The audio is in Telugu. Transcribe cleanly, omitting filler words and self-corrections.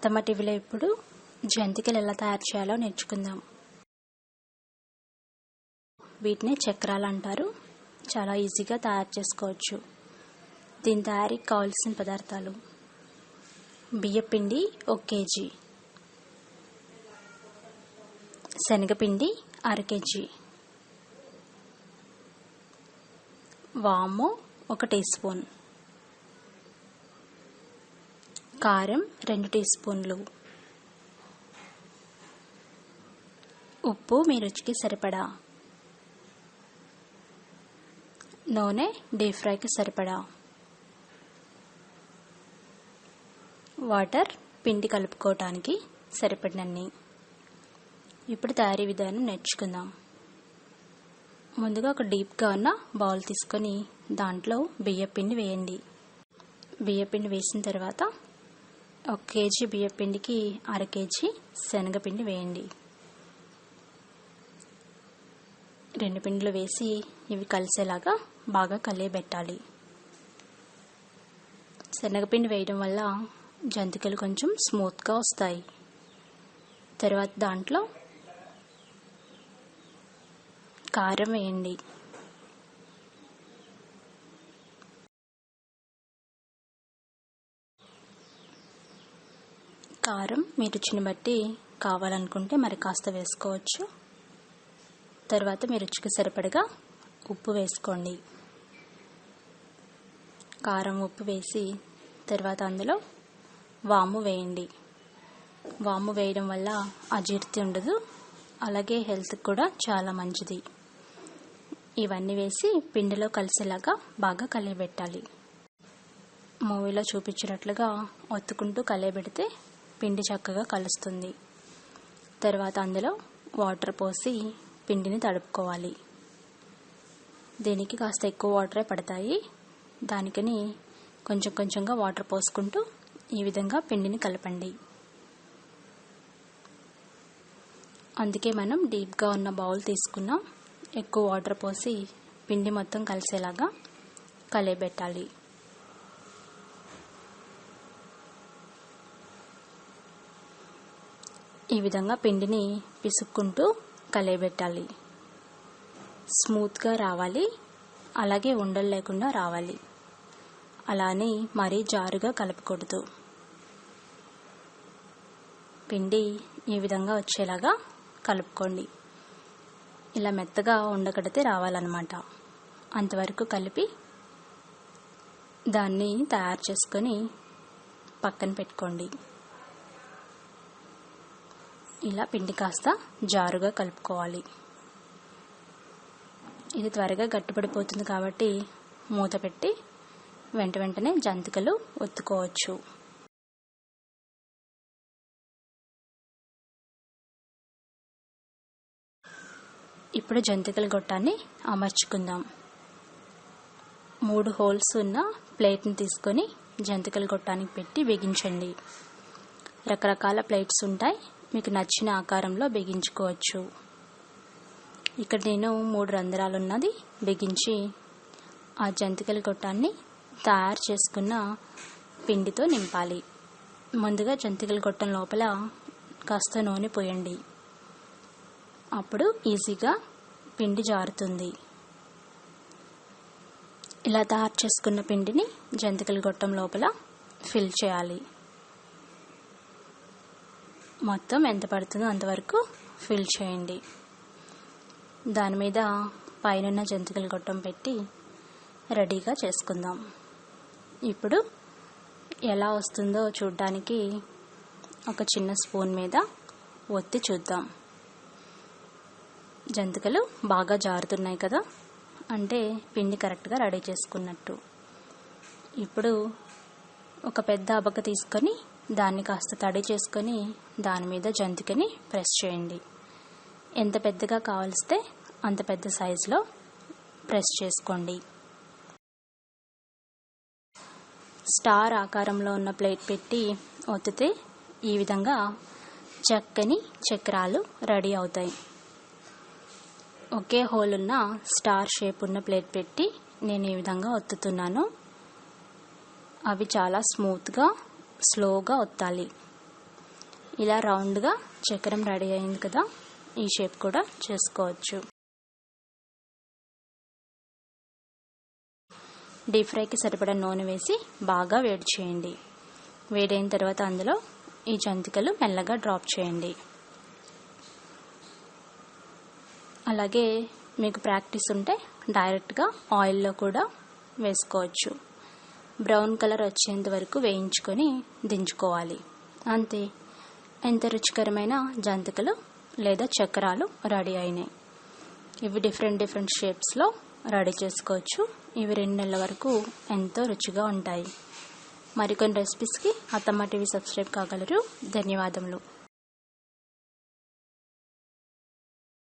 అత్తమ్మ టీవీలో ఇప్పుడు జంతికలు ఎలా తయారు చేయాలో నేర్చుకుందాం. వీటిని చక్రాలు అంటారు. చాలా ఈజీగా తయారు చేసుకోవచ్చు. దీని తయారీకి కావాల్సిన పదార్థాలు: బియ్యపిండి 1 కేజీ, శనగపిండి 1/2 కేజీ, వాము 1 టీ స్పూన్, కారం 2 టీ స్పూన్లు, ఉప్పు మీ రుచికి సరిపడా, నూనె డీప్ ఫ్రైకి సరిపడా, వాటర్ పిండి కలుపుకోవటానికి సరిపడినన్ని. ఇప్పుడు తయారీ విధానం నేర్చుకుందాం. ముందుగా ఒక డీప్గా ఉన్న బౌల్ తీసుకొని దాంట్లో బియ్యపిండి వేయండి. బియ్యపిండి వేసిన తర్వాత 1 కేజీ బియ్యపిండికి 1/2 కేజీ శనగపిండి వేయండి. 2 పిండిలు వేసి ఇవి కలిసేలాగా బాగా కలియబెట్టాలి. శనగపిండి వేయడం వల్ల జంతికలు కొంచెం స్మూత్గా వస్తాయి. తర్వాత దాంట్లో కారం వేయండి. కారం మీ రుచిని బట్టి కావాలనుకుంటే మరి కాస్త వేసుకోవచ్చు. తర్వాత మీ రుచికి సరిపడగా ఉప్పు వేసుకోండి. కారం ఉప్పు వేసి తర్వాత అందులో వాము వేయండి. వాము వేయడం వల్ల అజీర్తి ఉండదు, అలాగే హెల్త్కి కూడా చాలా మంచిది. ఇవన్నీ వేసి పిండిలో కలిసేలాగా బాగా కలియబెట్టాలి. మూవీలో చూపించినట్లుగా ఒత్తుకుంటూ కలియబెడితే పిండి చక్కగా కలుస్తుంది. తర్వాత అందులో వాటర్ పోసి పిండిని తడుపుకోవాలి. దీనికి కాస్త ఎక్కువ వాటరే పడతాయి. దానికని కొంచెం కొంచెంగా వాటర్ పోసుకుంటూ ఈ విధంగా పిండిని కలపండి. అందుకే మనం డీప్గా ఉన్న బౌల్ తీసుకున్నాం. ఎక్కువ వాటర్ పోసి పిండి మొత్తం కలిసేలాగా కలియబెట్టాలి. ఈ విధంగా పిండిని పిసుక్కుంటూ కలియబెట్టాలి. స్మూత్గా రావాలి, అలాగే ఉండలు లేకుండా రావాలి. అలానే మరీ జారుగా కలపకూడదు. పిండి ఈ విధంగా వచ్చేలాగా కలుపుకోండి. ఇలా మెత్తగా ఉండకడితే రావాలన్నమాట. అంతవరకు కలిపి దాన్ని తయారు చేసుకొని పక్కన పెట్టుకోండి. ఇలా పిండి కాస్త జారుగా కలుపుకోవాలి. ఇది త్వరగా గట్టిపడిపోతుంది కాబట్టి మూత పెట్టి వెంటనే జంతికలు ఒత్తుకోవచ్చు. ఇప్పుడు జంతికల గొట్టాన్ని అమర్చుకుందాం. 3 హోల్స్ ఉన్న ప్లేట్ని తీసుకొని జంతికల గొట్టానికి పెట్టి బిగించండి. రకరకాల ప్లేట్స్ ఉంటాయి, మీకు నచ్చిన ఆకారంలో బిగించుకోవచ్చు. ఇక్కడ నేను 3 రంధ్రాలు ఉన్నది బిగించి ఆ జంతికల గొట్టాన్ని తయారు చేసుకున్న పిండితో నింపాలి. ముందుగా జంతికల గొట్టం లోపల కాస్త నూనె పోయండి. అప్పుడు ఈజీగా పిండి జారుతుంది. ఇలా తయారు చేసుకున్న పిండిని జంతికల గొట్టం లోపల ఫిల్ చేయాలి. మొత్తం ఎంత పడుతుందో అంతవరకు ఫిల్ చేయండి. దాని మీద పైన జంతికల గొట్టం పెట్టి రెడీగా చేసుకుందాం. ఇప్పుడు ఎలా వస్తుందో చూడడానికి ఒక చిన్న స్పూన్ మీద ఒత్తి చూద్దాం. జంతికలు బాగా జారుతున్నాయి కదా, అంటే పిండి కరెక్ట్గా రెడీ చేసుకున్నట్టు. ఇప్పుడు ఒక పెద్ద అబక తీసుకొని దాన్ని కాస్త తడి చేసుకొని దాని మీద జంతికని ప్రెస్ చేయండి. ఎంత పెద్దగా కావలిస్తే అంత పెద్ద సైజులో ప్రెస్ చేసుకోండి. స్టార్ ఆకారంలో ఉన్న ప్లేట్ పెట్టి ఒత్తితే ఈ విధంగా చక్కని చక్రాలు రెడీ అవుతాయి. ఒకే హోల్ ఉన్న స్టార్ షేప్ ఉన్న ప్లేట్ పెట్టి నేను ఈ విధంగా ఒత్తుతున్నాను. అవి చాలా స్మూత్గా స్లోగా ఒత్తాలి. ఇలా రౌండ్గా చక్రం రెడీ అయింది కదా, ఈ షేప్ కూడా చేసుకోవచ్చు. డీప్ ఫ్రైకి సరిపడా నూనె వేసి బాగా వేడి చేయండి. వేడైన తర్వాత అందులో ఈ జంతికలు మెల్లగా డ్రాప్ చేయండి. అలాగే మీకు ప్రాక్టీస్ ఉంటే డైరెక్ట్గా ఆయిల్లో కూడా వేసుకోవచ్చు. బ్రౌన్ కలర్ వచ్చేంత వరకు వేయించుకొని దించుకోవాలి. అంతే, ఎంత రుచికరమైన జంతికలు లేదా చక్రాలు రెడీ అయినాయి. ఇవి డిఫరెంట్ షేప్స్లో రెడీ చేసుకోవచ్చు. ఇవి 2 నెలల వరకు ఎంతో రుచిగా ఉంటాయి. మరికొన్ని రెసిపీస్కి అత్తమ్మ టీవీ సబ్స్క్రైబ్ కాగలరు. ధన్యవాదములు.